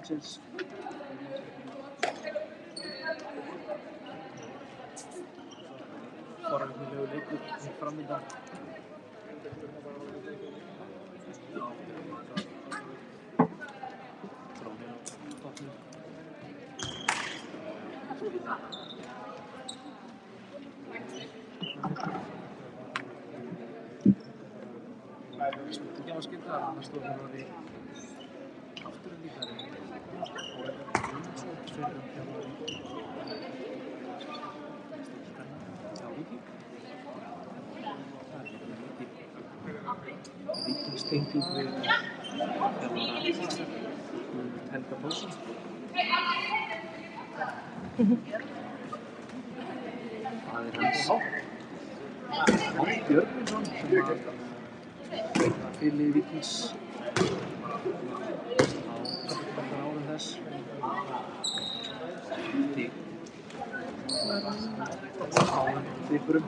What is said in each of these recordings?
Rangers. Forvitnilegu leikur framöndan. Trónir á toppnum. Ekki á að skilta það, annars stóð það í afturinn líkari og fyrir þjálfari hjá Víking. Það ekki mikið Víkingstenging við þjálfara Helga Pálsson. Það hans Már Björgvinsson sem fyrir Víkings á árum þess árum vipurum.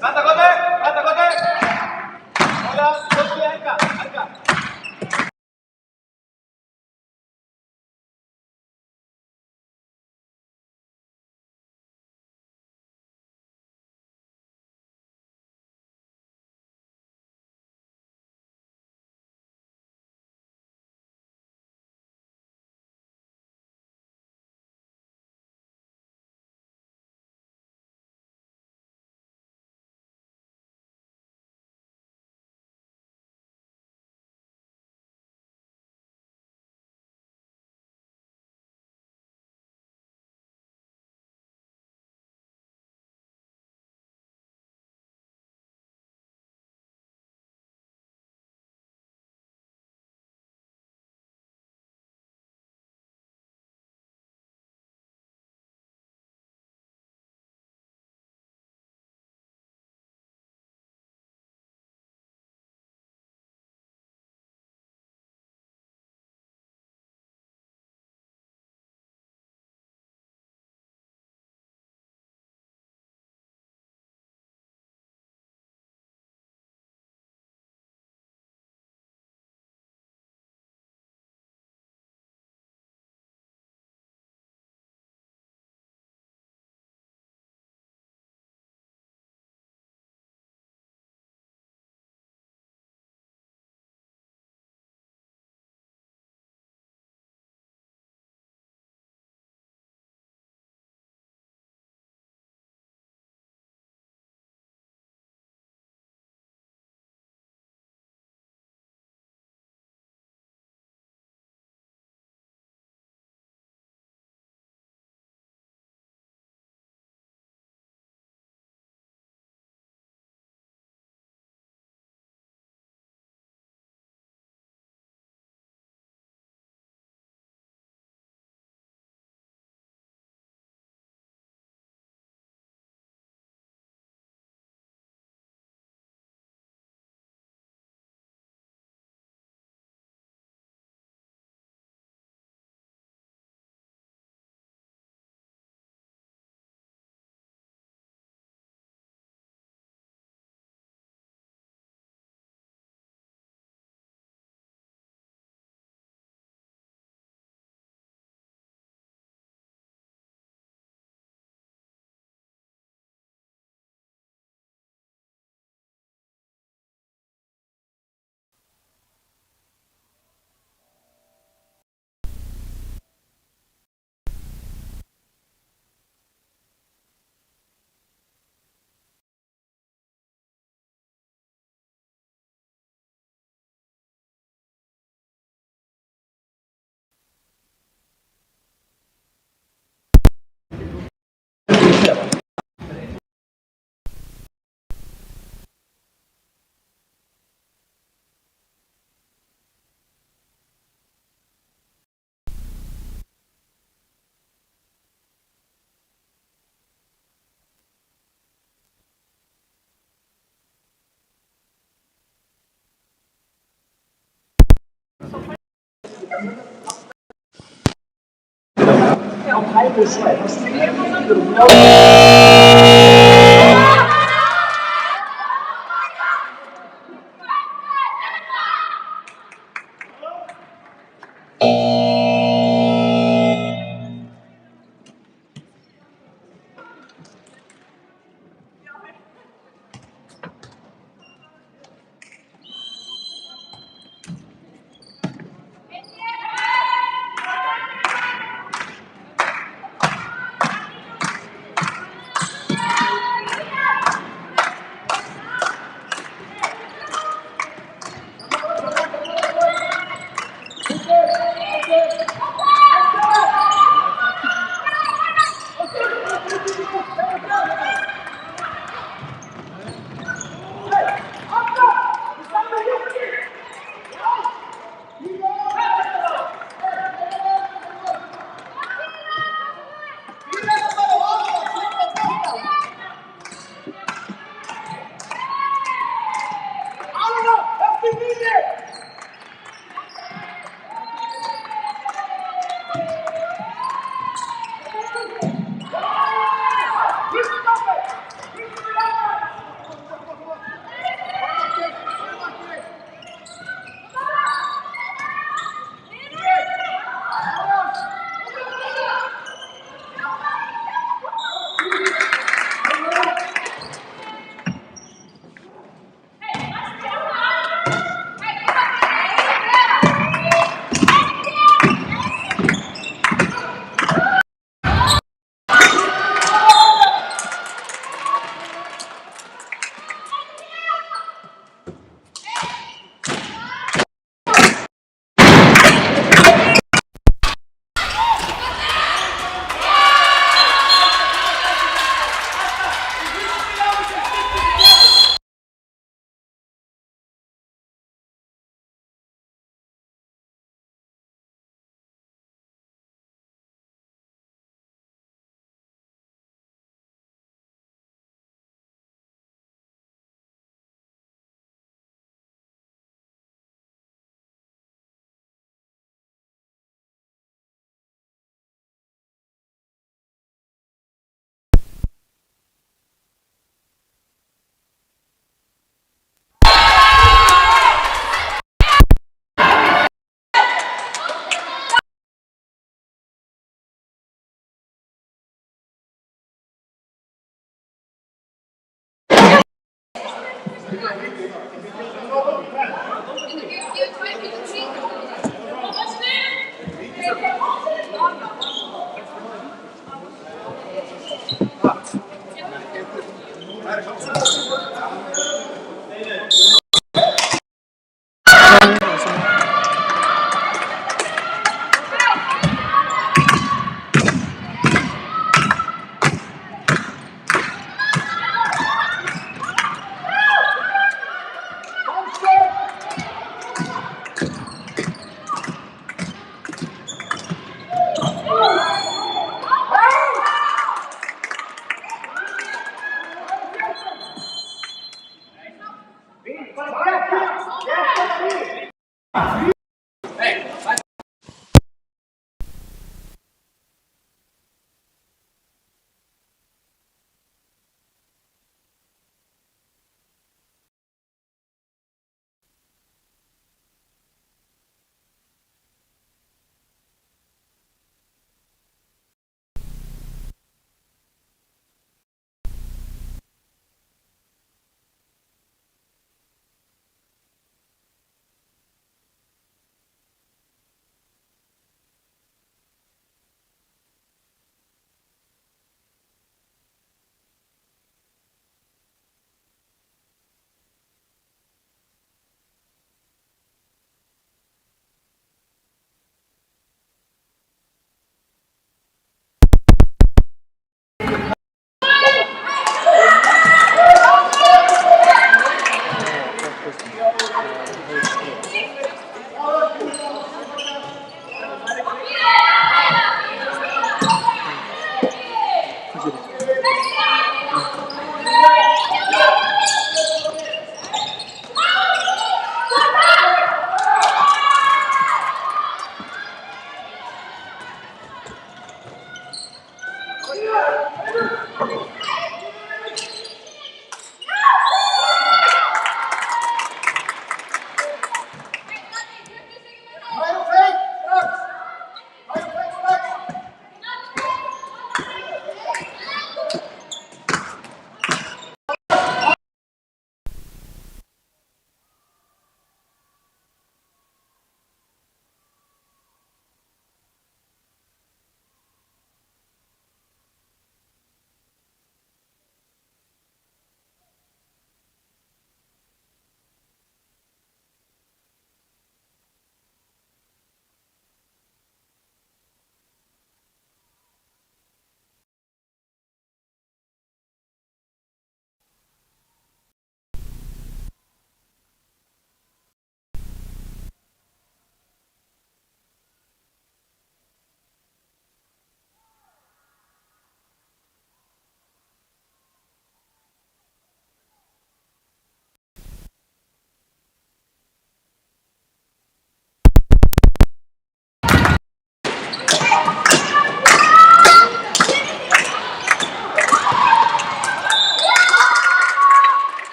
Kata kote, kata kote. Bola, kote harka, harka.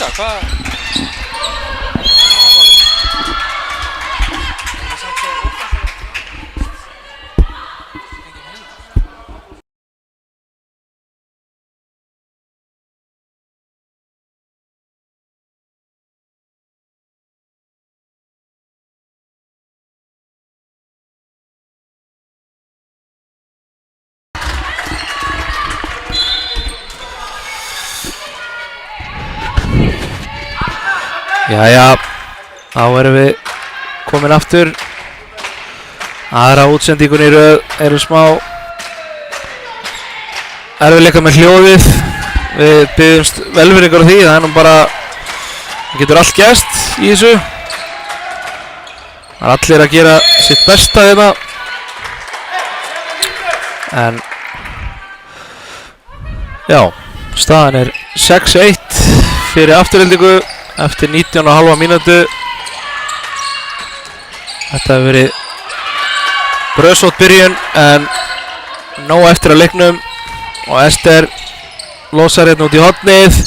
Helga, hvað? Jæja, þá erum við komin aftur. Aðra útsendingun í röð eru smá erfiðleika með hljóðið. Við biðjumst velvirðingar á því, það er nú bara, það getur allt gerst í þessu. Það er allir að gera sitt besta hérna. En já, staðan er 6-1 fyrir Aftureldingu eftir 19,5 mínútu. Þetta hefur verið bröðsótt byrjun en nóg eftir að leiknum og Ester losar hérna út í hornið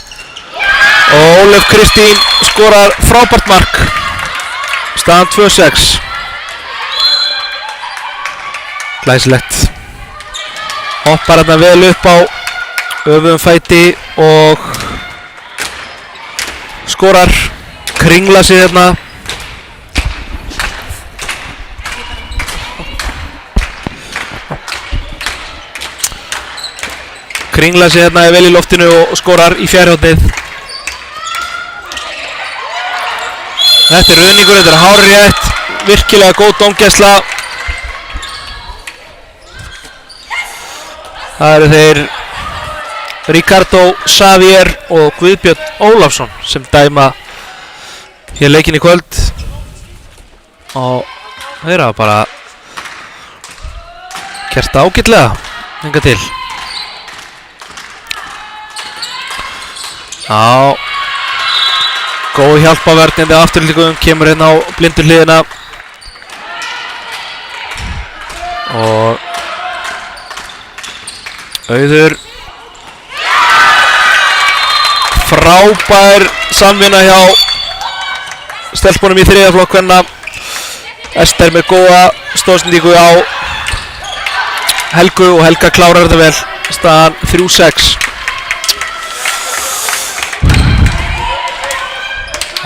og Ólöf Kristín skorar frábært mark. Staðan 2-6. Glæsilegt. Hoppar hérna vel upp á öfugum fæti og skorar, kringla sig hérna. Kringla sig hérna vel í loftinu og skorar í fjærhjörnið. Þetta er ruðningur, þetta er hárrétt, virkilega góð dómgæsla. Það eru þeir Ricardo Xavier og Guðbjörn Ólafsson sem dæma hér leikinn í kvöld og þeir hafa bara gert ágætlega hingað til. Já, góð hjálpavörnindi Aftureldingu kemur hérna á blindu hliðina og Auður. Frábær samvinna hjá stelpunum í þriðja flokk kvenna. Ester með góða stóðsendingu á Helgu og Helga klárar þetta vel. Staðan 3-6.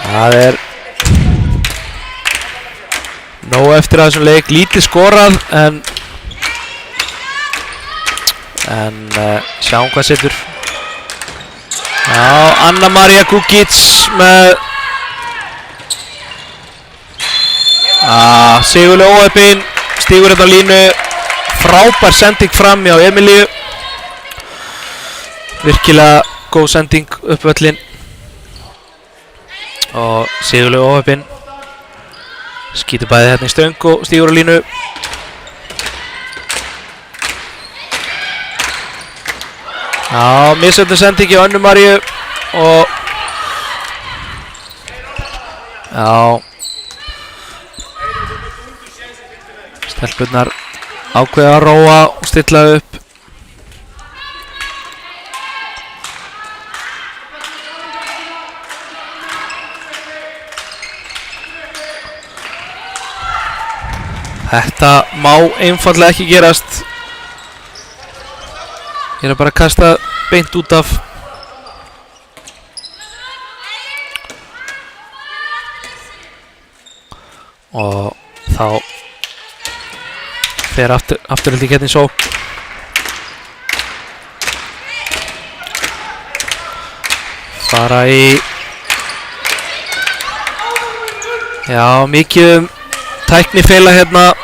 Það er nóg eftir að þessum leik, lítið skorað en sjáum hvað setur. Já, Anna María Kukic með Sigurlaug óheppin, stígur hérna á línu, frábær sending fram hjá Emilíu, virkilega góð sending upp völlinn og Sigurlaug óheppin, skýtur bæði hérna í stöng og stígur á línu. Já, misöndum sending hjá Önnu Maríu og já, stelpurnar ákveða að róa og stilla upp. Þetta má einfaldlega ekki gerast. Ég er bara að kasta beint út af. Og þá fer Afturelding hérna í sókn. Fara í já, mikið tæknifeila hérna